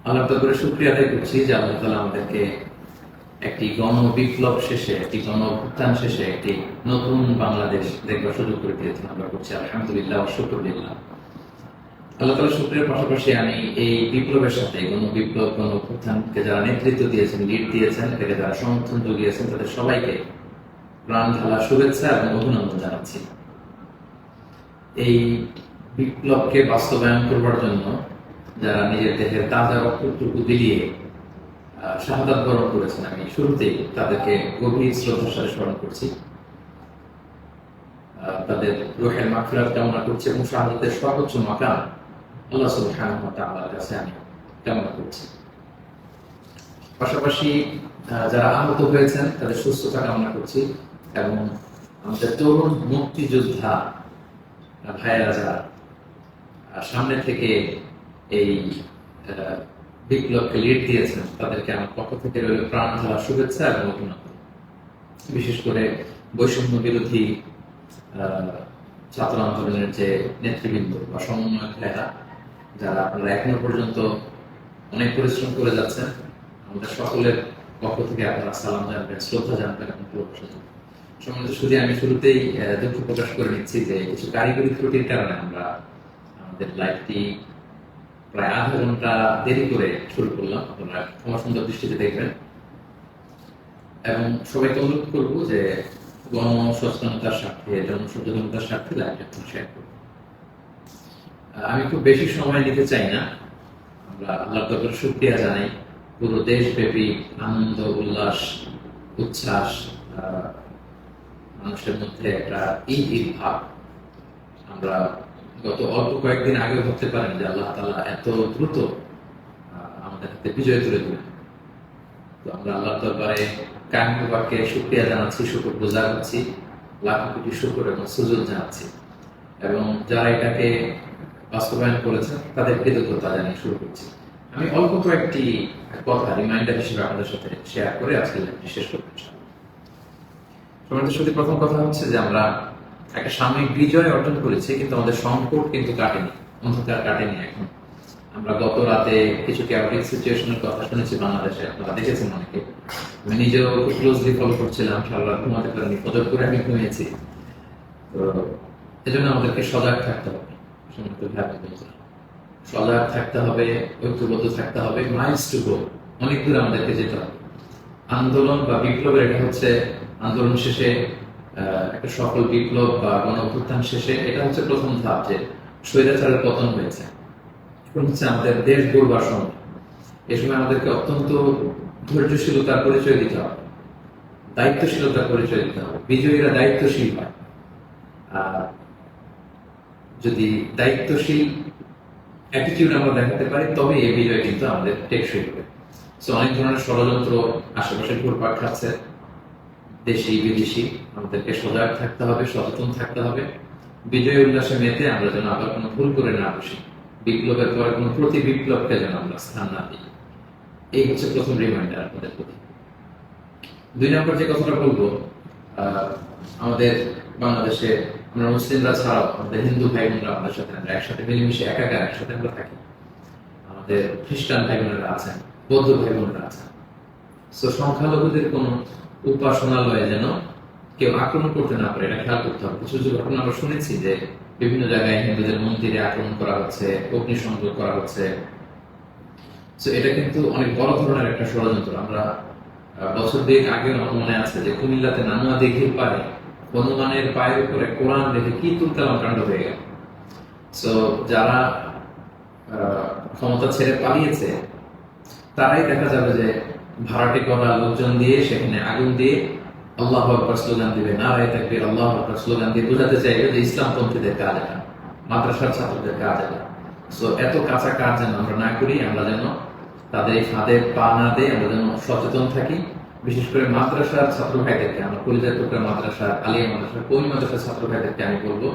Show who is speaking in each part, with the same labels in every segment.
Speaker 1: আল্লাহ তাআলার শুকরিয়া আদায় করছি যে আল্লাহ তাআলা আমাদেরকে একটি গণ বিপ্লব শেষে, একটি গণ অভ্যুত্থান শেষে একটি নতুন বাংলাদেশ দেখবার সুযোগ করে দিয়েছেন। আমরা করছি আলহামদুলিল্লাহ ওয়া শুকরুলিল্লাহ। আল্লাহ তাআলার শুকরিয়ার পাশাপাশি আমি এই বিপ্লবের সাথে গণ বিপ্লব, গণ অভ্যুত্থানকে যারা নেতৃত্ব দিয়েছেন, লিড দিয়েছেন, এটাকে যারা সমর্থন জুগিয়েছেন, তাদের সবাইকে প্রাণ ঢালা শুভেচ্ছা এবং অভিনন্দন জানাচ্ছি। এই বিপ্লবকে বাস্তবায়ন করবার জন্য যারা নিজের দেহের তাজা রক্তটুকু বিলিয়ে শাহাদাত বরণ করেছেন, আমি শুরুতেই তাদেরকে গভীর শ্রদ্ধার সাথে স্মরণ করছি। তাদের রূহের মাগফিরাত কামনা করছি এবং শাহাদাতের সর্বোচ্চ মাকাম আল্লাহ সুবহানাহু ওয়া তাআলার কাছে আমি কামনা করছি। পাশাপাশি যারা আহত হয়েছেন তাদের সুস্থতা কামনা করছি এবং আমাদের তরুণ মুক্তিযোদ্ধা ভাইয়েরা যারা সামনে থেকে এই বিপ্লবকে লিড দিয়েছেন, তাদেরকে আমার পক্ষ থেকে রইল প্রাণ ঢালা শুভেচ্ছা এবং অভিনন্দন। বিশেষ করে বৈষম্য বিরোধী ছাত্র আন্দোলনের যে নেতৃবৃন্দ বা সমন্বয়ক ভাইয়েরা, যারা আপনারা এখনো পর্যন্ত অনেক পরিশ্রম করে যাচ্ছেন, আমাদের সকলের পক্ষ থেকে আপনারা সালাম জানবেন, শ্রদ্ধা জানবেন এবং ভালোবাসা জানবেন। সম্মানিত শুধু আমি শুরুতেই দুঃখ প্রকাশ করে নিচ্ছি যে কিছু কারিগরি ত্রুটির কারণে আমরা আমাদের লাইভটি প্রায় আধা ঘন্টা দেরি করে শুরু করলাম। আপনারা ক্ষমা সুন্দর দৃষ্টিতে দেখবেন এবং সবাইকে অনুরোধ করবো যে গণসচেতনতার স্বার্থে, জনসচেতনতার স্বার্থে লাইভটা শেয়ার করব। আমি খুব বেশি সময় নিতে চাই না। আমরা আল্লাহর দরবারে শুকরিয়া জানাই। পুরো দেশব্যাপী আনন্দ, উল্লাস, উচ্ছ্বাস, মানুষের মধ্যে একটা ঈদ ভাব। আমরা গত অল্প কয়েকদিন আগে ভাবতে পারেন যে আল্লাহ তাআলা এত দ্রুত আমাদের হাতে বিজয় তুলে দিলেন। তো আমরা আল্লাহর দরবারে কায়মবাকে শুকরিয়া জানাচ্ছি, শুকরগুজার হচ্ছি, লাখো কোটি শুকর এবং সুজুদ জানাচ্ছি এবং যারা এটাকে বাস্তবায়ন করেছেন তাদের কৃতজ্ঞতা জানিয়ে শুরু করছি। আমি অল্প কয়েকটি কথা রিমাইন্ডার হিসেবে আপনাদের সাথে শেয়ার করে আজকে শেষ করতে চাই। তোমাদের সাথে প্রথম কথা হচ্ছে যে আমরা একটা সাময়িক বিজয় অর্জন করেছি, কিন্তু আমাদের সংকট কিন্তু কাটেনি, অন্ধকার কাটেনি। এখন আমরা গত রাতে কিছু ক্যাওটিক সিচুয়েশনের কথা শুনেছি বাংলাদেশে, আপনারা দেখেছেন অনেকে। আমি নিজেও খুব ক্লোজলি ফলো করছিলাম, সারা রাত ঘুমাতে পারিনি, ফজর করে আমি ঘুমিয়েছি। তো এজন্য আমাদেরকে সজাগ থাকতে হবে, সজাগ থাকতে হবে, ঐক্যবদ্ধ থাকতে হবে। মাইলস টু গো, অনেক দূর আমাদেরকে যেতে হবে। আন্দোলন বা বিপ্লবের এটা হচ্ছে আন্দোলন শেষে একটা সফল বিপ্লব বা গণ অভ্যুত্থান শেষে এটা হচ্ছে প্রথম ধাপ, যে স্বৈরাচারের পতন হয়েছে। এখন হচ্ছে আমাদের দেশ গড়বার সময়। এ সময় আমাদেরকে অত্যন্ত ধৈর্যশীলতার পরিচয় দিতে হবে, দায়িত্বশীলতার পরিচয় দিতে হবে। বিজয়ীরা দায়িত্বশীল হয়। যদি দায়িত্বশীল অ্যাটিটিউড আমরা দেখাতে পারি, তবে এই বিজয় কিন্তু আমাদের টেকসই হবে। অনেক ধরনের ষড়যন্ত্র আশেপাশে ঘুরপাক খাচ্ছে, দেশি বিদেশি। আমাদেরকে সজাগ থাকতে হবে, সচেতন থাকতে হবে। বিজয় উল্লাসে মেতে আমরা যেন আবার কোনো ভুল করে না বসি, বিপ্লবের পরে কোনো প্রতি বিপ্লবকে যেন আমরা স্থান না দিই। এই হচ্ছে প্রথম রিমাইন্ডার আপনাদের প্রতি। 2 নম্বর যে কথাটা বলবো, আমাদের বাংলাদেশে আমরা মুসলিমরা ছাড়াও আমাদের হিন্দু ভাই বোনরা আমাদের সাথে, আমরা একসাথে মিলেমিশে একাকার একসাথে আমরা থাকি। আমাদের খ্রিস্টান ভাই বোনেরা আছেন, বৌদ্ধ ভাই বোনেরা আছেন। সংখ্যালঘুদের কোনো উপাসনালয়ে যেন কেউ আক্রমণ করতে না পারে, এটা খেয়াল করতে হবে। কিছু কিছু ঘটনা আমরা শুনেছি যে বিভিন্ন জায়গায় হিন্দুদের মন্দিরে আক্রমণ করা হচ্ছে, অগ্নিসংযোগ করা হচ্ছে। এটা কিন্তু অনেক বড় ধরনের একটা ষড়যন্ত্র। আমরা বছর 2 আগে আমার মনে আছে যে কুমিল্লাতে নানুয়া দিঘির পারে হনুমানের পায়ের উপরে কোরআন রেখে কি তুলকালাম কাণ্ড হয়ে গেল। যারা ক্ষমতা ছেড়ে পালিয়েছে তারাই দেখা যাবে যে ভাড়াটে করা লোকজন দিয়ে সেখানে আগুন দিয়ে আল্লাহু আকবার স্লোগান দিবে, নারায়ে তাকবীর, আল্লাহু আকবার স্লোগান দিয়ে বোঝাতে চাইবে যে ইসলামপন্থীদের কাজ এটা, মাদ্রাসার ছাত্রদের কাজ এটা। এত কাঁচা কাজ যেন আমরা না করি, আমরা যেন তাদের এই ফাঁদে পা না দেই, আমরা যেন সচেতন থাকি। বিশেষ করে মাদ্রাসার ছাত্র ভাইদেরকে, আমরা পরিচয় মাদ্রাসা, আলিয়া মাদ্রাসা, কোন মাদ্রাসার ছাত্র ভাইদেরকে আমি বলবো,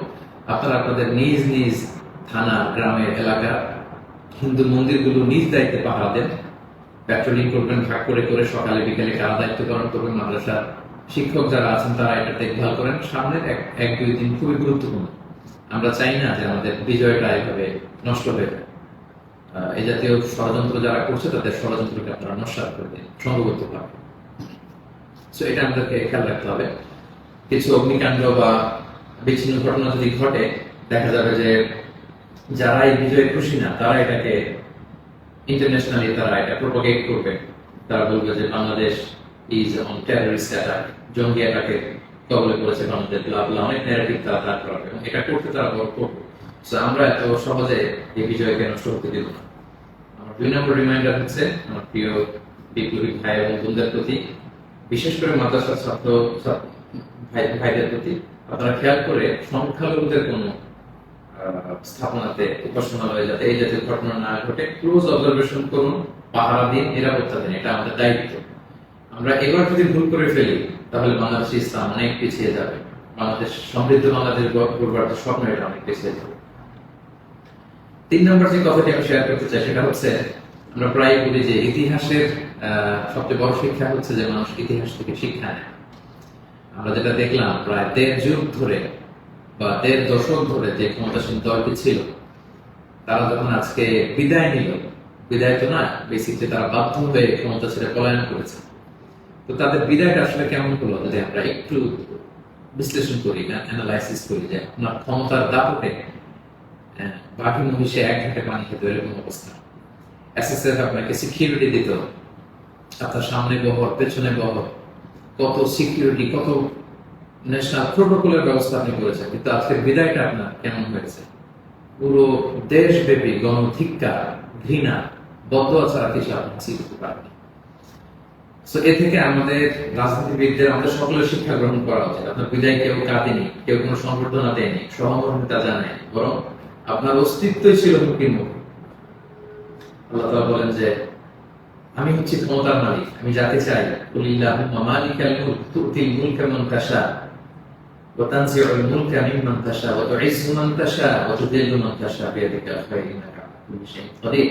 Speaker 1: আপনারা আপনাদের নিজ নিজ থানা, গ্রামের, এলাকার হিন্দু মন্দিরগুলো নিজ দায়িত্বে পাহারা দেন, প্যাট্রোলিং করবেন, ভাগ করে করে সকালে বিকেলে কারা দায়িত্ব পালন করবেন। মাদ্রাসার শিক্ষক যারা আছেন তারা এটা দেখভাল করেন। সামনের 1-2 দিন খুবই গুরুত্বপূর্ণ। আমরা চাই না যে আমাদের বিজয়টা এভাবে নষ্ট হয়ে যায়। এই জাতীয় ষড়যন্ত্র যারা করছে তাদের ষড়যন্ত্রকে আপনারা নস্যাৎ করে দিন সংঘবদ্ধ ভাবে। সো এটা আমাদেরকে খেয়াল রাখতে হবে। কিছু অগ্নিকাণ্ড বা বিচ্ছিন্ন ঘটনা যদি ঘটে, দেখা যাবে যে যারা এই বিজয়ে খুশি না তারা এটাকে ইন্টারন্যাশনালি তারা এটা প্রোপাগেট করবে। তারা বলবে যে Bangladesh is on terrorist attack, জঙ্গি অ্যাটাকে কবলে পড়েছে বাংলাদেশ, অনেক ন্যারেটিভ তারা দাঁড় করাবে এবং এটা করতে তারা বড় করবে। সো আমরা এত সহজে এই বিজয়কে নষ্ট হতে দেব না। আমার 2 নম্বর রিমাইন্ডার হচ্ছে আমার প্রিয় বিপ্লবী ভাই এবং বোনদের প্রতি, বিশেষ করে মাদ্রাসার ছাত্র ভাইদের প্রতি, আপনারা খেয়াল করে সংখ্যালঘুদের কোন স্থাপনাতে উপাসনালয়ে যাতে এই জাতীয় ঘটনা না ঘটে ক্লোজ অবজারভেশন করুন, পাহারা দিন, নিরাপত্তা দিন, এটা আমাদের দায়িত্ব। আমরা এবার যদি ভুল করে ফেলি তাহলে বাংলাদেশ ইসলাম অনেক পিছিয়ে যাবে, বাংলাদেশ সমৃদ্ধ বাংলাদেশ গড়বার স্বপ্ন এটা অনেক পিছিয়ে যাবে। 3 নম্বর যে কথাটি আমি শেয়ার করতে চাই সেটা হচ্ছে, আমরা প্রায় বলি যে ইতিহাসের সবচেয়ে বড় শিক্ষা হচ্ছে যে মানুষ ইতিহাস থেকে শিক্ষা নেয়। আমরা যেটা দেখলাম প্রায় 1.5 যুগ ধরে বা 1.5 দশক ধরে যে ক্ষমতাসীন দলটি ছিল, তারা যখন আজকে বিদায় নিল, বিদায় তো না, বেসিকলি তারা বাধ্য হয়ে ক্ষমতা ছেড়ে পলায়ন করেছে। তো তাদের বিদায়টা আসলে কেমন হলো যদি আমরা একটু বিশ্লেষণ করি, না অ্যানালাইসিস করি, যে আপনার ক্ষমতার দাপটে বাকি মহিষে 1 ঘাটে পানি খেতে এরকম অবস্থা। এসএসএফ আপনাকে সিকিউরিটি দিত, আপনার সামনে বহর, পেছনে বহর, কত সিকিউরিটি, কত ন্যাশনাল প্রোটোকলের ব্যবস্থা আপনি করেছেন, কিন্তু আজকের বিদায়টা আপনার কেমন হয়েছে? পুরো দেশব্যাপী গণধিক্কার, ঘৃণা, বদয়া ছাড়া কিছু আপনি হাসিল করতে পারেন। সো এ থেকে আমাদের রাজনীতিবিদদের, আমাদের সকলের শিক্ষা গ্রহণ করা উচিত। আপনার বিদায় কেউ কাঁদেনি, কেউ কোনো সংবর্ধনা দেয়নি, সহমর্মিতা জানায়, বরং আপনার অস্তিত্বই ছিল হুমকির মুখে। আল্লাহ তাআলা বলেন যে আমি হচ্ছি ক্ষমতার মালিক, আমি যাকে চাই, কুলিল্লাহুম্মা মালিকাল মুলক তুতিল মুলকা মান তাশা ওয়া তানজিউল মুলকা মিম্মান তাশা ওয়া তুইজ্জু মান তাশা ওয়া তুযিল্লু মান তাশা বিয়াদিকাল খায়র ইন্নাকা আলা কুল্লি শাইইন কাদির।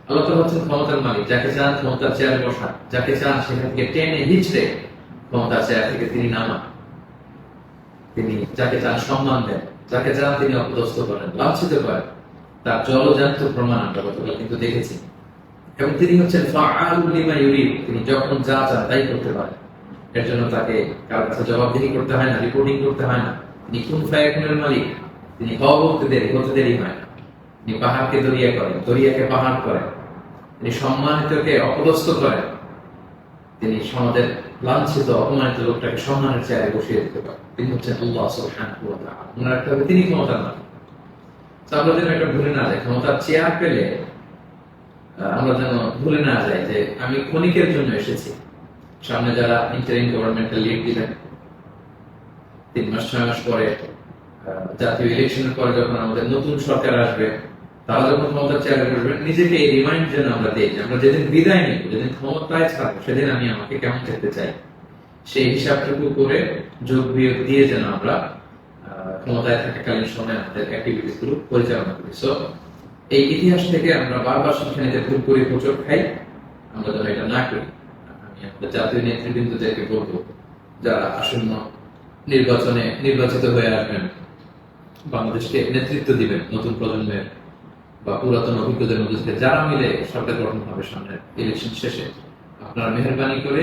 Speaker 1: আল্লাহ তাআলা হচ্ছেন ক্ষমতার মালিক, যাকে চান ক্ষমতার চেয়ারে বসান, যাকে চান সেখান থেকে টেনে হিঁচড়ে ক্ষমতার চেয়ার থেকে তিনি নামান। তিনি যাকে চান সম্মান দেন, যাকে চান তিনি অপদস্থ করেন, লাঞ্ছিত করেন। তার জলজান্ত প্রমাণ আমরা গতকাল কিন্তু দেখেছি। এবং তিনি হচ্ছেন ফাআলুল লিমা ইউরিদ, তিনি যখন যা চান তাই করতে পারেন। এর জন্য তাকে কারোর কাছে জবাবদিহি করতে হয় না, রিপোর্টিং করতে হয় না। তিনি কুন ফায়াকুনের মালিক, তিনি হওয়া বলতে দেরি, হতে দেরি হয় না। তিনি পাহাড়কে দরিয়া করেন, দরিয়াকে পাহাড় করেন, তিনি সম্মানিতকে অপদস্থ করেন, তিনি সমাজের লাঞ্ছিত অপমানিত লোকটাকে সম্মানের চেয়ারে বসিয়ে দিতে পারেন। তিনি হচ্ছেন আল্লাহ সুবহানাহু ওয়া তাআলা। মনে রাখতে হবে তিনি ক্ষমতার মালিক। আমরা যেন এটা ভুলে না যাই, ক্ষমতার চেয়ার পেলে আমরা যেন ভুলে না যাই যে আমি ক্ষণিকের জন্য এসেছি। সামনে যারা ইন্টারিম গভর্নমেন্টাল লিড দিবেন, 3 মাস 6 মাস পরে জাতীয় ইলেকশনের পরে যখন আমাদের নতুন সরকার আসবে, তারা যখন ক্ষমতার চেয়ারে বসবেন, নিজেকে এই রিমাইন্ড যেন আমরা দিই যে আমরা যেদিন বিদায় নিব, যেদিন ক্ষমতায় থাকবো, সেদিন আমি আমাকে কেমন যেতে চাই, সেই হিসাবটুকু করে যোগ বিয়োগ দিয়ে যেন আমরা ক্ষমতায় থাকাকালীন সময় আমাদের অ্যাক্টিভিটিস গুলো পরিচালনা করি। সো এই ইতিহাস থেকে আমরা বারবার শিক্ষা নিতে ভুল করি, হোঁচট খাই, আমরা যেন এটা না করি। আমি আমাদের জাতীয় নেতৃবৃন্দদেরকে বলবো, যারা আসন্ন নির্বাচনে নির্বাচিত হয়ে আসবেন, বাংলাদেশকে নেতৃত্ব দিবেন নতুন প্রজন্মের বা পুরাতন অভিজ্ঞদের মধ্যে থেকে যারা মিলে সরকার গঠন হবে সামনের ইলেকশন শেষে, আপনারা মেহরবানি করে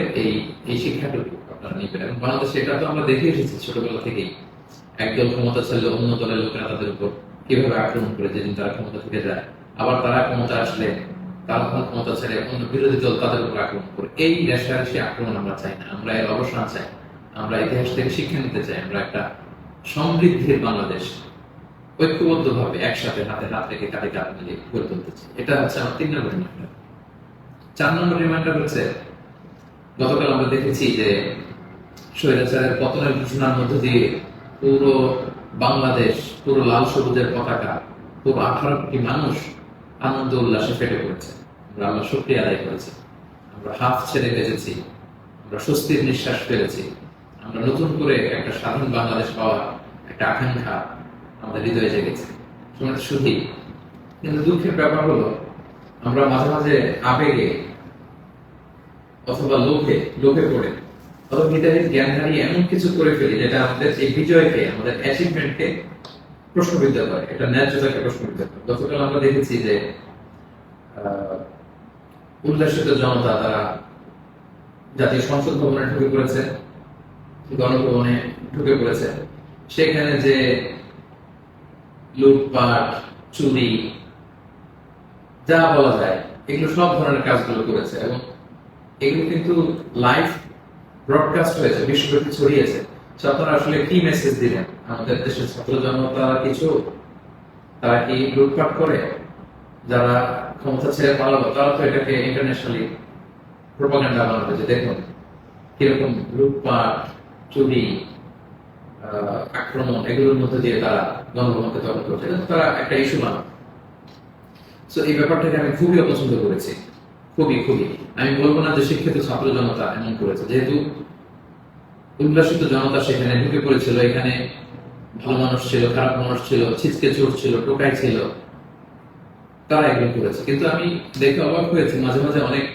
Speaker 1: এই শিক্ষাটুকু আপনারা নিবেন। এবং বাংলাদেশে এটা তো আমরা দেখে এসেছি ছোটবেলা থেকেই, একদল ক্ষমতা চাইলে অন্য দলের লোকেরা তাদের উপর কিভাবে আক্রমণ করে যেদিন তারা ক্ষমতা থেকে যায়, আবার তারা ক্ষমতা আসলে তারা ক্ষমতা ছেড়ে অন্য বিরোধী দল তাদের উপর আক্রমণ করে। এই রেশারেশি আক্রমণ আমরা চাই না, আমরা এর অবসান চাই। আমরা ইতিহাস থেকে শিক্ষা নিতে চাই, আমরা একটা সমৃদ্ধির বাংলাদেশ ঐক্যবদ্ধভাবে একসাথে হাতে হাত রেখে কাঁধে কাঁধ মিলিয়ে গড়ে তুলতে চাই। এটা হচ্ছে আমার 3 নম্বর রিমাইন্ডার। 4 নম্বর রিমাইন্ডার হচ্ছে, গতকাল আমরা দেখেছি যে স্বৈরাচারের পতনের ঘোষণার মধ্য দিয়ে পুরো বাংলাদেশ, পুরো লাল সবুজের পতাকা, পুরো 18 কোটি মানুষ আনন্দ উল্লাসে ফেটে পড়েছে। আমরা আল্লাহ শুকরিয়া আদায় করেছি, আমরা হাফ ছেড়ে বেঁচেছি, আমরা স্বস্তির নিঃশ্বাস ফেলেছি, আমরা নতুন করে একটা স্বাধীন বাংলাদেশ পাওয়ার একটা আকাঙ্ক্ষা আমাদের হৃদয়ে জেগেছে। শুধু কিন্তু দুঃখের ব্যাপার হলো, আমরা মাঝে মাঝে আবেগে অথবা লোভে পড়ে অথবা হৃদয়ের জ্ঞান হারিয়ে এমন কিছু করে ফেলি যেটা আমাদের এই বিজয়কে, আমাদের অ্যাচিভমেন্টকে প্রশ্নবিদ্ধ করে, এটা ন্যায্যতাকে প্রশ্নবিদ্ধ করে। গতকাল আমরা দেখেছি যে আহ, উল্লাসিত জনতা তারা জাতীয় সংসদ ভবনে ঢুকে পড়েছে, গণভবনে ঢুকে পড়েছে। সেখানে যে লুটপাট, চুরি, যা বলা যায়, এগুলো সব ধরনের কাজগুলো করেছে এবং এগুলো কিন্তু লাইভ ব্রডকাস্ট হয়েছে, বিশ্বব্যাপী ছড়িয়েছে। তো আপনারা আসলে কি মেসেজ দিলেন? আমাদের দেশের ছাত্র জনতা কিছু, তারা কি লুটপাট করে? যারা ক্ষমতা ছেড়ে পালালো তারা তো এটাকে ইন্টারন্যাশনালি প্রোপাগান্ডা বানাবে যে দেখুন কিরকম লুটপাট, চুরি, আক্রমণ, এগুলোর মধ্যে দিয়ে তারা গণভবনকে দখল করছে। তারা একটা ইস্যু বানাবে। তো এই ব্যাপারটাকে আমি খুবই অপছন্দ করেছি, খুবই খুবই। আমি বলবো না যে শিক্ষিত ছাত্র জনতা এমন করেছে, যেহেতু উল্লাসিত জনতা সেখানে ঢুকে পড়েছিল। এখানে ভালো মানুষ ছিল, খারাপ মানুষ ছিল, ছিচকে চোর ছিল, টোকাই ছিল, তারা এগুলো করেছে। কিন্তু আমি দেখে অবাক হয়েছি, মাঝে মাঝে অনেক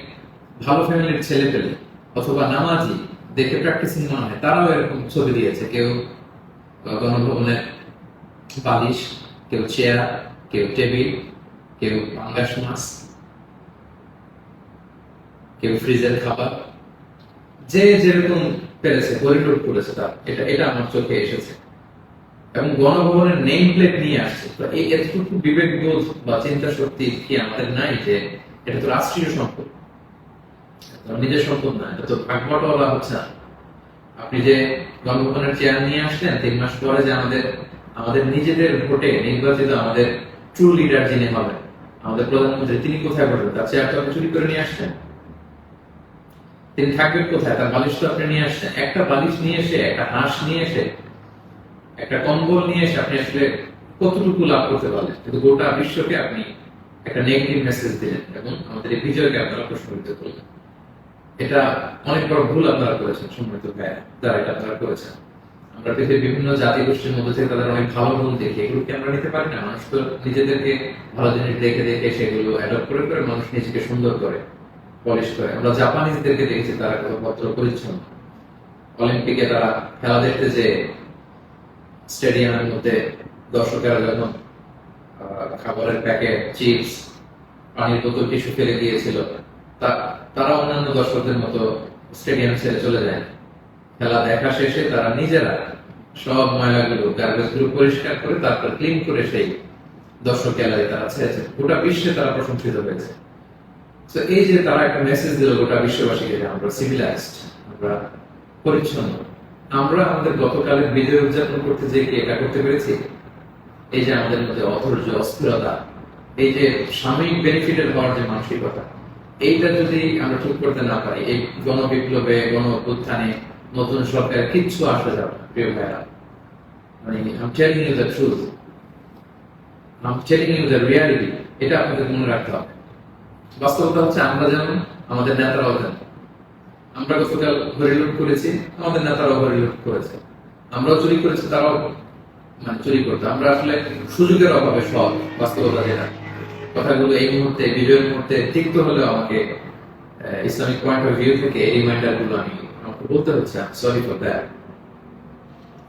Speaker 1: ভালো ফ্যামিলির ছেলে পেলে অথবা নামাজি, দেখে প্র্যাকটিসিং মনে হয়, তারাও এরকম ছবি দিয়েছে। কেউ গণভবনের বালিশ, কেউ চেয়ার, কেউ টেবিল, কেউ পাঙ্গাস মাছ, কেউ ফ্রিজের খাবার, যে যেরকম পেরেছে হরিলুট করেছে। তার এটা এটা আমার চোখে এসেছে এবং গণভবনের নেম প্লেট নিয়ে আসছে। তো এই এতটুকু বিবেকবোধ বা চিন্তা শক্তি কি আমাদের নাই যে এটা তো রাষ্ট্রীয় সম্পদ, নিজের সম্পদ না, এটা তো ভাগবটওয়ালা হচ্ছে না। আপনি যে গণভবনের চেয়ার নিয়ে আসলেন 3 মাস পরে যে আমাদের নিজেদের ভোটে নির্বাচিত আমাদের ট্রু লিডার যিনি হবেন, আমাদের প্রধানমন্ত্রী, তিনি কোথায় বসবেন? তার চেয়ার তো আপনি চুরি করে নিয়ে আসছেন। তিনি থাকবেন কোথায়? তার বালিশ তো আপনি নিয়ে আসছেন। একটা বালিশ নিয়ে এসে, একটা হাঁস নিয়ে এসে, একটা কম্বল নিয়ে এসে আপনি আসলে কতটুকু লাভ করতে পারলেন? কিন্তু গোটা বিশ্বকে আপনি একটা নেগেটিভ মেসেজ দিলেন এবং আমাদের এই বিজয়কে আপনারা প্রশ্নবিদ্ধ করলেন। এটা অনেক বড় ভুল আপনারা করেছেন সম্মানিত ভাইয়া, যারা এটা আপনারা করেছেন। আমরা পৃথিবীর বিভিন্ন জাতি গোষ্ঠীর মধ্যে থেকে তাদের অনেক ভালো গুণ দেখি, এগুলোকে আমরা নিতে পারি না? মানুষ তো নিজেদেরকে ভালো জিনিস দেখে দেখে সেগুলো অ্যাডপ্ট করে করে মানুষ নিজেকে সুন্দর করে, পলিশ করে। আমরা জাপানিজদেরকে দেখেছি তারা কত ভদ্র পরিচ্ছন্ন। অলিম্পিকে তারা খেলা দেখতে যে স্টেডিয়ামের মধ্যে দর্শকেরা যখন খাবারের প্যাকেট, চিপস, পানির বোতল, টিস্যু ফেলে দিয়েছিল, তারা অন্যান্য দর্শকদের মতো স্টেডিয়াম ছেড়ে চলে যায়। খেলা দেখা শেষে তারা নিজেরা সব ময়লাগুলো, গার্বেজ গুলো পরিষ্কার করে তারপর ক্লিন করে সেই দর্শক গ্যালারি তারা ছেড়েছে। গোটা বিশ্বে তারা প্রশংসিত হয়েছে। তো এই যে তারা একটা মেসেজ দিল গোটা বিশ্ববাসীকে যে আমরা সিভিলাইজড, আমরা পরিচ্ছন্ন। আমরা আমাদের গতকালের বিজয় উদযাপন করতে যে কি এটা করতে পেরেছি? এই যে আমাদের মধ্যে অধৈর্য, অস্থিরতা, এই যে সাময়িক বেনিফিটের হওয়ার যে মানসিকতা, এইটা যদি আমরা ঠিক করতে না পারি, এই গণবিপ্লবে, গণ অভ্যুত্থানে, নতুন সরকার কিচ্ছু আসা যাবে না প্রিয় ভাইরা। মানে I'm telling you the truth, I'm telling you the reality, এটা আপনাদের মনে রাখতে হবে। বাস্তবতা হচ্ছে আমরা যেমন, আমাদের নেতারাও যেমন। আমরা গতকাল হরিলুট করেছি, আমাদের নেতারাও হরিলুট করেছে। আমরাও চুরি করেছি, তারাও মানে চুরি করতে। আমরা আসলে সুযোগের অভাবে সব, বাস্তবতা যেটা। কথাগুলো এই মুহূর্তে, বিজয়ের মুহূর্তে তিক্ত হলেও আমাকে ইসলামিক পয়েন্ট অফ ভিউ থেকে এই রিমাইন্ডার গুলো আমাকে বলতে হচ্ছে। Sorry for that.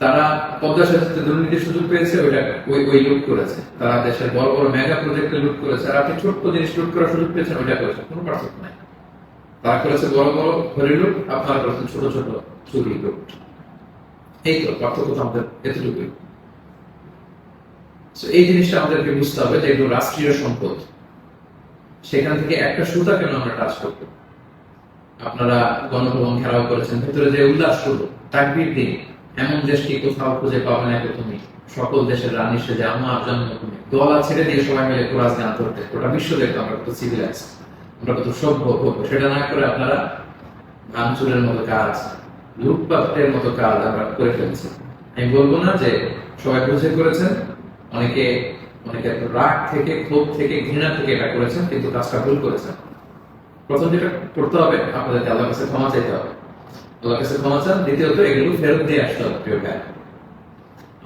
Speaker 1: তারা পদ্মা সেতুতে দুর্নীতির সুযোগ পেয়েছে, ওই লুট করেছে। তারা দেশের বড় বড় মেগা প্রজেক্টে লুট করেছে, আর আপনি ছোট্ট জিনিস লুট করার সুযোগ পেয়েছেন, ওইটা করেছে। কোনো পার্থক্য নাই। তারা করেছে বড় বড় হরিলুট, আপনারা করেছেন ছোট ছোট চুরি লুট। এই তো পার্থক্য তো আমাদের এতটুকুই। এই জিনিসটা আমাদেরকে বুঝতে হবে যে এগুলো রাষ্ট্রীয় সম্পদ। সেখান থেকে একটা সুতা কেন আমরা টাচ করবো? আপনারা গণভবন ঘেরাও করেছেন, ভেতরে যে উল্লাস করবো, তাকবীর দিন। এমন দেশকে কোথাও খুঁজে পাবে না তুমি, সকল দেশের রানী সেজে আমার জন্মভূমি, গলা ছেড়ে দিয়ে সবাই মিলে কোরআন গান করতে। গোটা বিশ্ব দেখতো আমরা কত সিভিলাইজ, আমরা কত সভ্য। সেটা না করে আপনারা ভাঙচুরের মতো কাজ, লুটপাটের মতো কাজ আমরা করে ফেলছি। আমি বলবো না যে সবাই বুঝে করেছেন, অনেকে রাগ থেকে, ক্ষোভ থেকে, ঘৃণা থেকে এটা করেছেন, কিন্তু কাজটা ভুল করেছেন। প্রথম যেটা করতে হবে, আপনাদেরকে আল্লাহর কাছে ক্ষমা চাইতে হবে। আল্লাহর কাছে ক্ষমা চান। দ্বিতীয়ত এগুলো ফেরত দিয়ে আসতে হবে প্রিয় ভাই।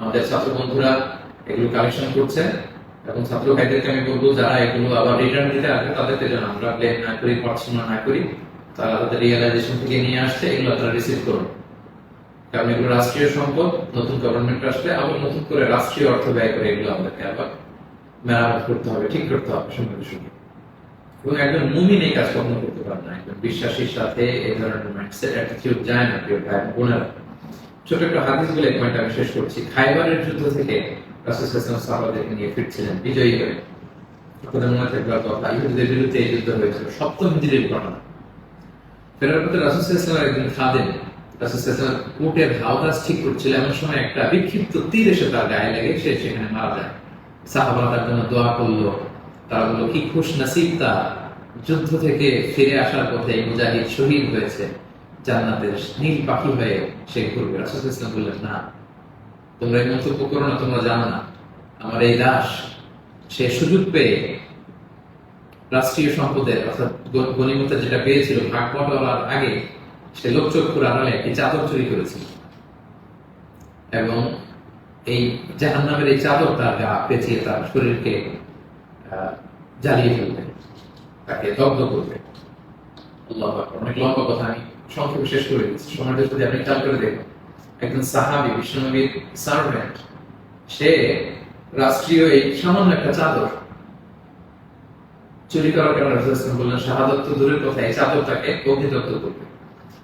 Speaker 1: আমাদের ছাত্র বন্ধুরা এগুলো কালেকশন করছে এবং ছাত্র ভাইদেরকে আমি বলবো যারা এগুলো আবার রিটার্ন দিতে আসবে তাদেরকে যেন আমরা ব্লেম না করি, পড়াশোনা না করি। তারা তাদের রিয়েলাইজেশন থেকে নিয়ে আসছে, এগুলো তারা রিসিভ করুন। কারণ এগুলো রাষ্ট্রীয় সম্পদ। নতুন গভর্নমেন্ট আসলে আবার নতুন করে রাষ্ট্রীয় অর্থ ব্যয় করে এগুলো আমাদেরকে আবার মেরামত করতে হবে, ঠিক করতে হবে সঙ্গে সঙ্গে। এবং একজন মুমিন এই কাজ কখনো করতে পারে না। একজন বিশ্বাসীর সাথে এই ধরনের মাইন্ডসেট অ্যাটিটিউড যায় না। প্রিয় ভাই বোনেরা, ছোট একটা হাদিস বলে পয়েন্ট আমি শেষ করছি। খাইবারের যুদ্ধ থেকে রাসূল সাল্লাল্লাহু আলাইহি ওয়াসাল্লাম সাহাবাদেরকে নিয়ে ফিরছিলেন বিজয়ী হয়ে। আপনাদের মনে থাকবে কথা, ইহুদিদের বিরুদ্ধে এই যুদ্ধ হয়েছিল 7ম হিজরির ঘটনা। ফেরার পথে রাসূল সাল্লাল্লাহু আলাইহি ওয়াসাল্লাম একজন খাদেম রাসূল সাল্লাল্লাহু আলাইহি ওয়াসাল্লাম উটের হাওদাস ঠিক করছিল, এমন সময় একটা বিক্ষিপ্ত তীর এসে তার গায়ে লেগে সে সেখানে মারা যায়। সাহাবারা তার জন্য দোয়া করলো। তারা বলল কি খুশ নসিব তার, যুদ্ধ থেকে ফিরে আসার পথে মুজাহিদ শহীদ হয়েছে, জান্নাতের নীল পাখি হয়ে সে ঘুরবে। রাসূল সাল্লাল্লাহু আলাইহি ওয়াসাল্লাম বললেন, না, তোমরা এই মন্তব্য করো না, তোমরা জানো না আমার এই দাস সে সুযোগ পেয়ে রাষ্ট্রীয় সম্পদের অর্থাৎ গনিমতের যেটা পেয়েছিল ভাগ বটোয়ারার আগে সে লোকচক্ষুর আড়ালে একটি চাদর চুরি করেছিল এবং এই জাহান্নামের এই চাদর তার গা পেঁচিয়ে তার শরীরকে জ্বালিয়ে ফেলবে, তাকে দগ্ধ করবে। আল্লাহু আকবার। অনেক লম্বা কথা, আমি সংক্ষেপে শেষ করে দিচ্ছি। সময়টা যদি আপনি খেয়াল করে দেখুন, একজন সাহাবী, বিশ্বনবীর সার্ভেন্ট, সে রাষ্ট্রীয় এই সামান্য একটা চাদর চুরি করার কারণে রাসূল সাল্লাল্লাহু আলাইহি ওয়াসাল্লাম বললেন, শাহাদাত তো দূরের কথা, এই চাদর তাকে অগ্নিদগ্ধ করবে।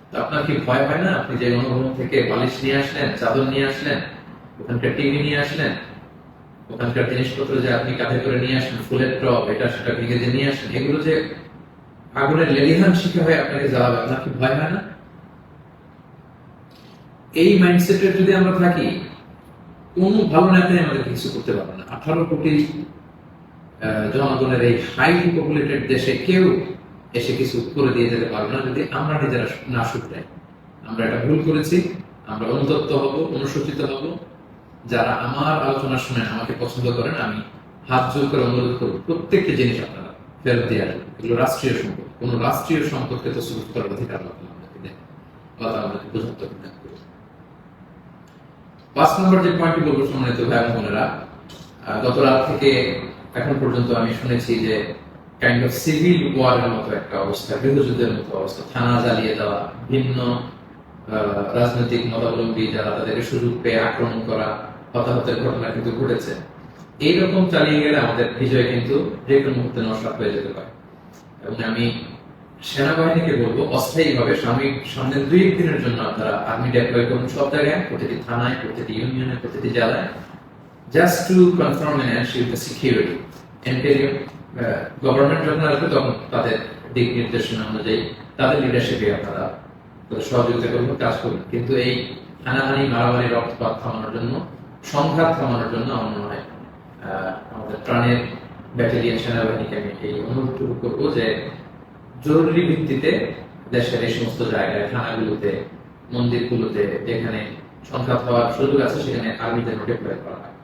Speaker 1: তো আপনার কি ভয় হয় না? আপনি যে গণভবন থেকে বালিশ নিয়ে আসলেন, চাদর নিয়ে আসলেন, ওখানকার টিভি নিয়ে আসলেন, ওখানকার জিনিসপত্র যে আপনি কাঁধে করে নিয়ে আসেন, ফুলের টব এটা সেটা ভেঙে যে নিয়ে আসেন, এগুলো যে আগুনের লেলিহান শিখা হয়ে আপনাকে জ্বালাবে, আপনার কি ভয় হয় না? এই মাইন্ডসেটের যদি আমরা থাকি, কোন ভালো নেতাই আমাদের কিছু করতে পারবে না। 18 কোটি জনগণের এই হাইলি পপুলেটেড দেশে কেউ এসে কিছু করে দিয়ে যেতে পারবে না যদি আমরা নিজেরা না শুধরাই। আমরা এটা ভুল করেছি, আমরা অনুতপ্ত হব, অনুশোচিত হব। যারা আমার আলোচনা শুনেন, আমাকে পছন্দ করেন, আমি হাত জোর করে অনুরোধ করব প্রত্যেকটি জিনিস আপনারা ফেরত দিয়ে আসবেন। এগুলো রাষ্ট্রীয় সম্পদ, কোন রাষ্ট্রীয় সম্পদকে তো সুরক্ষিত করার অধিকার আমাদেরকে দেন, আল্লাহ আমাদেরকে বোঝাতে হবে। 5 নম্বর যে পয়েন্টটি বলবো সম্মানিত ভাই বোনেরা, গত রাত থেকে এখন পর্যন্ত আমি শুনেছি যে কাইন্ড অফ সিভিল ওয়ারের মতো একটা অবস্থা, গৃহযুদ্ধের মতো অবস্থা, থানা জ্বালিয়ে দেওয়া, ভিন্ন রাজনৈতিক মতাবলম্বী যারা তাদেরকে সুযোগ পেয়ে আক্রমণ করা, হতাহতের ঘটনা কিন্তু ঘটেছে। এইরকম চালিয়ে গেলে আমাদের বিজয় কিন্তু যে কোনো মুহূর্তে নস্বাত হয়ে যেতে পারে। এবং আমি সেনাবাহিনীকে বলবো অস্থায়ীভাবে সামনে 2 দিনের জন্য আপনারা আর্মি ডেপ্লয় করুন সব জায়গায়, প্রতিটি থানায়, প্রতিটি ইউনিয়নে, প্রতিটি জেলায়, just to confirm and ensure the security. NTM government যখন আসবে তখন তাদের দিক নির্দেশনা অনুযায়ী তাদের লিডারশিপে আপনারা সহযোগিতা করবেন, কাজ করবেন। কিন্তু এই হানাহানি, মারামারি, রক্তপাত থামানোর জন্য, সংঘাত থামানোর জন্য আমার মনে হয় আমাদের প্রাণের ব্যাটালিয়ন সেনাবাহিনীকে আমি এই অনুরোধটুকু করবো যে জরুরি ভিত্তিতে দেশের এই সমস্ত জায়গায়, থানাগুলোতে, মন্দিরগুলোতে যেখানে সংঘাত হওয়ার সুযোগ আছে সেখানে আর্মিদের ডেপ্লয় করা হয়।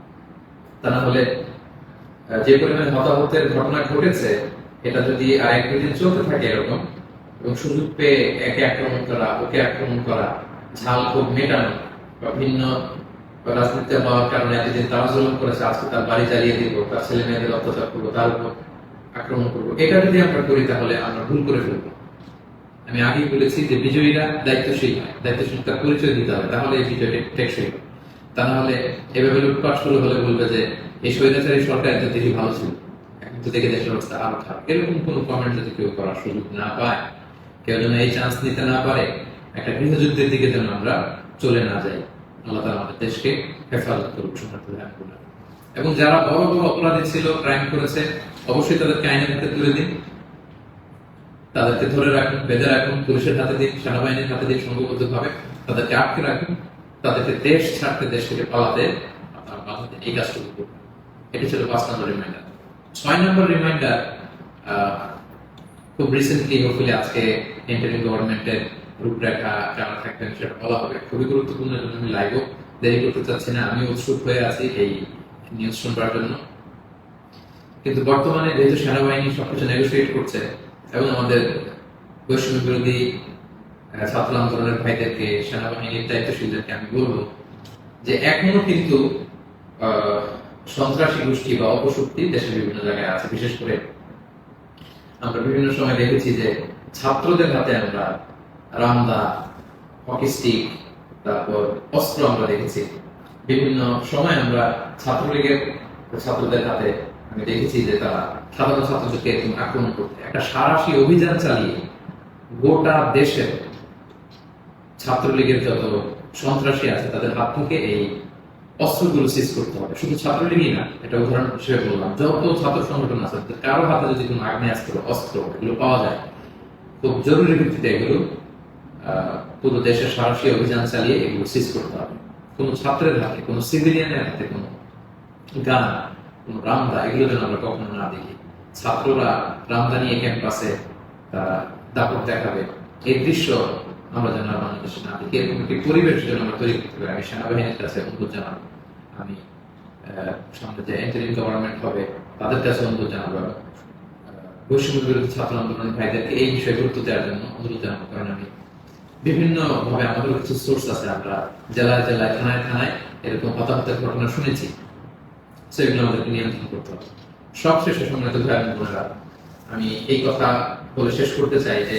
Speaker 1: তা না হলে যে পরিমাণে হতাহতের ঘটনা ঘটেছে, এটা যদি আর 1-2 দিন চলতে থাকে এরকম, এবং সুযোগ পেয়ে একে আক্রমণ করা, ওকে আক্রমণ করা, ঝাল খুব মেটানো, বা ভিন্ন রাজনীতি হওয়ার কারণে এতদিন তারা জুলুম করেছে, আজকে তার বাড়ি জ্বালিয়ে দিব, তার ছেলে মেয়েদের অত্যাচার করবো, তার উপর আক্রমণ করবো, এটা যদি আমরা করি তাহলে আমরা ভুল করে ফেলবো। আমি আগেই বলেছি যে বিজয়ীরা দায়িত্বশীল হয়, দায়িত্বশীলতার পরিচয় দিতে হবে, তাহলে এই বিজয়টা টেকসই হবে। তা না হলে এভাবে লুটপাট শুরু হলে বলবে যে এই স্বৈরাচারী সরকার এত দেখি ভালো ছিল, এখন তো দেখে দেশের অবস্থা আরো খারাপ। এরকম কোনো কমেন্ট যদি কেউ করার সুযোগ না পায়, কেউ যেন এই চান্স নিতে না পারে, একটা গৃহযুদ্ধের দিকে যেন আমরা চলে না যাই। আল্লাহ তাআলা আমাদের দেশকে হেফাজত করুক। এবং যারা বড় বড় অপরাধী ছিল, ক্রাইম করেছে, অবশ্যই তাদেরকে আইনের হাতে তুলে দিন, তাদেরকে ধরে রাখুন, বেঁধে রাখুন, পুলিশের হাতে দিন, সেনাবাহিনীর হাতে দিন, সংঘবদ্ধভাবে তাদেরকে আটকে রাখুন, তাদেরকে দেশ ছাড়তে, দেশ থেকে পালাতে আপনারা বাধা দিন। এই কাজটুকু করুন। এটি ছিল 5 নম্বর রিমাইন্ডার। 6 নম্বর রিমাইন্ডার, খুব রিসেন্টলি হোপফুলি আজকে ইন্টারিম গভর্নমেন্টের রূপরেখা জানা থাকবেন, সেটা বলা হবে। খুবই গুরুত্বপূর্ণ, জন্য আমি লাইভও দেরি করতে চাচ্ছি না, আমি উৎসুক হয়ে আছি এই নিউজ শুনবার জন্য। কিন্তু বর্তমানে যেহেতু সেনাবাহিনী সবকিছু নেগোসিয়েট করছে, এবং আমাদের বৈষম্য বিরোধী ছাত্র আন্দোলনের ভাইদেরকে, সেনাবাহিনীর দায়িত্বশীলদেরকে আমি বলবো যে এখনো কিন্তু সন্ত্রাসী গোষ্ঠী বা অপশক্তি দেশের বিভিন্ন জায়গায় আছে। বিশেষ করে আমরা বিভিন্ন সময় দেখেছি যে ছাত্রদের হাতে আমরা রামদা, হকি স্টিক, তারপর অস্ত্র আমরা দেখেছি। বিভিন্ন সময় আমরা ছাত্রলীগের ছাত্রদের হাতে আমি দেখেছি যে তারা সাধারণ ছাত্রদেরকে এরকম আক্রমণ করতে, একটা সাঁড়াশি অভিযান চালিয়ে গোটা দেশের ছাত্রলীগের যত সন্ত্রাসী আছে তাদের হাত থেকে এই অস্ত্রগুলো সিজ করতে হবে। শুধু ছাত্রলীগই না, এটা উদাহরণ হিসেবে বললাম, যত ছাত্র সংগঠন আছে কারো হাতে যদি কোনো আগ্নেয়াস্ত্র অস্ত্র এগুলো পাওয়া যায়, খুব জরুরি ভিত্তিতে এগুলো পুরো দেশের সাহসী অভিযান চালিয়ে এগুলো সিজ করতে হবে। কোনো ছাত্রের হাতে, কোনো সিভিলিয়ানের হাতে কোনো গান, কোনো রামদা এগুলো যেন আমরা কখনো না দেখি। ছাত্ররা রামদা নিয়ে ক্যাম্পাসে তারা দাপট দেখাবে, এই দৃশ্য আমরা যেন বাংলাদেশে না দেখি। এরকম একটি পরিবেশ যেন আমরা তৈরি করতে পারি। আমি সেনাবাহিনীর কাছে অনুরোধ জানাবো, আমি সামনে যে ইন্টারিম গভর্নমেন্ট হবে তাদের কাছে অনুরোধ জানাবো, বৈষম্য বিরোধী ছাত্র আন্দোলন ভাইদেরকে এই বিষয়ে গুরুত্ব দেওয়ার জন্য অনুরোধ জানাবো। কারণ আমি বিভিন্ন ভাবে আমাদের কিছু সোর্স আছে, আমরা জেলায় জেলায় থানায় থানায় এরকম হতাহতের ঘটনা শুনেছি, সেগুলো আমাদেরকে নিয়ন্ত্রণ করতে হবে। সবশেষে সম্মানিত ভাই বোনেরা, আমি এই কথা বলে শেষ করতে চাই যে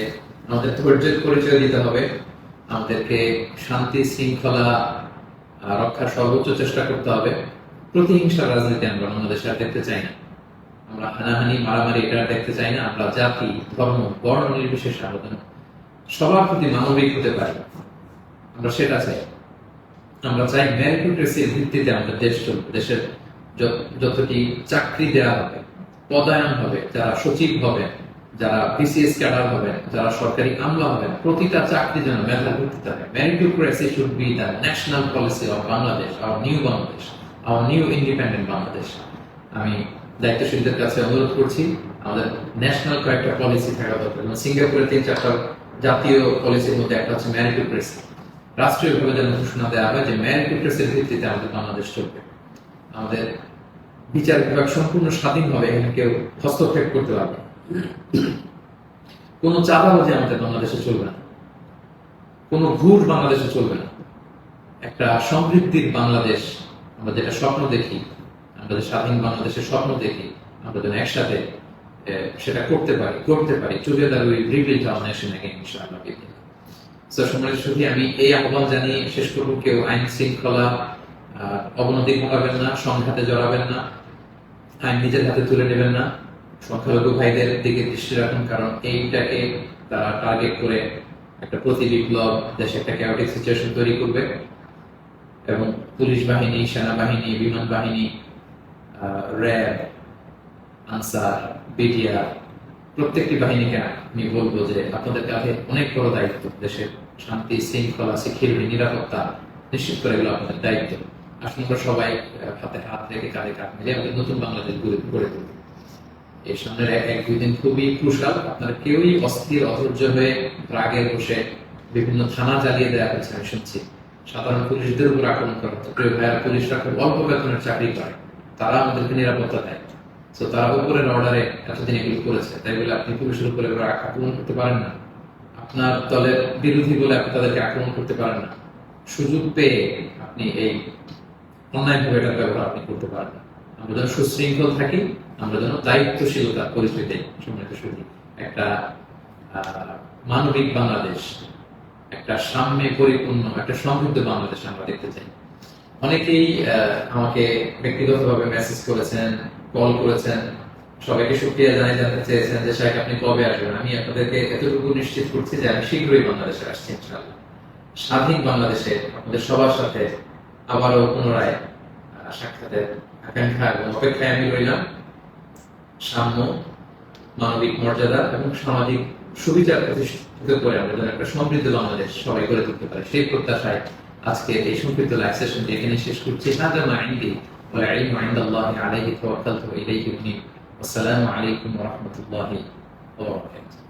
Speaker 1: আমাদের ধৈর্যের পরিচয় দিতে হবে, আমাদেরকে শান্তি শৃঙ্খলা রক্ষার সর্বোচ্চ চেষ্টা করতে হবে। প্রতিহিংসার রাজনীতি আমরা বাংলাদেশে আর দেখতে চাই না, আমরা হানাহানি মারামারি এটা দেখতে চাই না। আমরা জাতি ধর্ম বর্ণ নির্বিশেষে আমরা সবার প্রতি মানবিক হতে পারি, আমরা সেটা চাই। আমরা চাই মেরিটোক্রেসির ভিত্তিতে আমাদের দেশ চলবে। দেশের যতটি চাকরি দেওয়া হবে, পদায়ন হবে, যারা সচিব হবে, যারা বিসিএস ক্যাডার হবে, যারা সরকারি আমলা হবে, প্রতিটা চাকরি যেন মেধার ভিত্তিতে হবে। Meritocracy should be the national policy of Bangladesh, our new Bangladesh, our new independent Bangladesh. আমি দায়িত্বশীলদের কাছে অনুরোধ করছি, আমাদের ন্যাশনাল কয়েকটা পলিসি থাকা দরকার। সিঙ্গাপুরের 3-4টা জাতীয় পলিসির মধ্যে একটা হচ্ছে মেরিটোক্রেসি। রাষ্ট্রীয়ভাবে যেন ঘোষণা দেওয়া হয় যে মেরিটোক্রেসির ভিত্তিতে আমাদের বাংলাদেশ চলবে। আমাদের বিচার বিভাগ সম্পূর্ণ স্বাধীনভাবে, এখানে কেউ হস্তক্ষেপ করতে পারবে, কোনো চাঁদাবাজি আমাদের বাংলাদেশে চলবে না, কোনো ঘুষ বাংলাদেশে চলবে না। একটা সমৃদ্ধির বাংলাদেশ আমরা যেটা স্বপ্ন দেখি, আমরা যে স্বাধীন বাংলাদেশের স্বপ্ন দেখি, আমরা যেন একসাথে সেটা করতে পারি। Together we rebuild hour nation again ইনশাআল্লাহ। সো সম্মানিত সুধী, আমি এই আহ্বান জানিয়ে শেষ করব, কেউ আইন শৃঙ্খলা অবনতি ঘটাবেন না, সংঘাতে জড়াবেন না, আইন নিজের হাতে তুলে নেবেন না। সংখ্যালঘু ভাইদের দিকে দৃষ্টি রাখুন, কারণ এইটাকে তারা টার্গেট করে একটা প্রতি বিপ্লব দেশে একটা ক্যাওটিক সিচুয়েশন তৈরি করবে। এবং পুলিশ বাহিনী, সেনাবাহিনী, বিমান বাহিনী, র্যাব, আনসার, বিডিআর, প্রত্যেকটি বাহিনীকে আমি বলবো যে আপনাদের কাছে অনেক বড় দায়িত্ব। দেশের শান্তি শৃঙ্খলা, সিকিউরিটি, নিরাপত্তা নিশ্চিত করে এগুলো আপনাদের দায়িত্ব। আসুন আমরা সবাই হাতে হাত রেখে কাঁধে কাঁধ মিলে আমাদের নতুন বাংলাদেশ গড়ে তুলব। এই সামনের 1-2 দিন খুবই ক্রুশাল। আপনারা কেউই অস্থির অধৈর্য হয়ে রাগে বসে বিভিন্ন থানা জ্বালিয়ে দেওয়া হয়েছে, আমি শুনছি। সাধারণ পুলিশদের উপর আক্রমণ করা হতো। প্রিয় ভাইয়ারা, পুলিশরা খুব অল্প বেতনের চাকরি করে, তারা আমাদেরকে নিরাপত্তা দেয়। তো তারা উপরের অর্ডারে এতদিন এগুলো করেছে, তাই বলে আপনি পুলিশের উপরে আক্রমণ করতে পারেন না। আপনার দলের বিরোধী বলে আপনি তাদেরকে আক্রমণ করতে পারেন না। সুযোগ পেয়ে আপনি এই অন্যায়ভাবে এটার ব্যবহার আপনি করতে পারেন না। আমরা যেন সুশৃঙ্খল থাকি, আমরা যেন দায়িত্বশীলতার পরিস্থিতি সম্মানিত সুধী একটা মানবিক বাংলাদেশ, একটা সাম্যে পরিপূর্ণ, একটা সমৃদ্ধ বাংলাদেশ আমরা দেখতে চাই। অনেকেই আমাকে ব্যক্তিগতভাবে মেসেজ করেছেন, কল করেছেন, সবাইকে শুকরিয়া জানাই, জানতে চেয়েছেন যে শাহেখ আপনি কবে আসবেন। আমি আপনাদেরকে এতটুকু নিশ্চিত করছি যে আমি শীঘ্রই বাংলাদেশে আসছি ইনশাআল্লাহ। স্বাধীন বাংলাদেশে আপনাদের সবার সাথে আবারও পুনরায় সাক্ষাতের আকাঙ্ক্ষা এবং অপেক্ষায় আমি রইলাম। সাম্য, মানবিক মর্যাদা এবং সামাজিক সুবিচার প্রতিষ্ঠিত করে আমরা যেন একটা সমৃদ্ধ বাংলাদেশ সবাই গড়ে তুলতে পারি, সেই প্রত্যাশায় আজকে এই সংক্ষিপ্ত লাইভ সেশনটি এখানে শেষ করছি। হাদা মা ইনদি ওয়াল ইলমু ইনদাল্লাহি আলাইহি তাওয়াক্কালতু ওয়া ইলাইহি উনীব। আসসালামু আলাইকুম ওয়া রাহমাতুল্লাহি ওয়া বারাকাতুহু।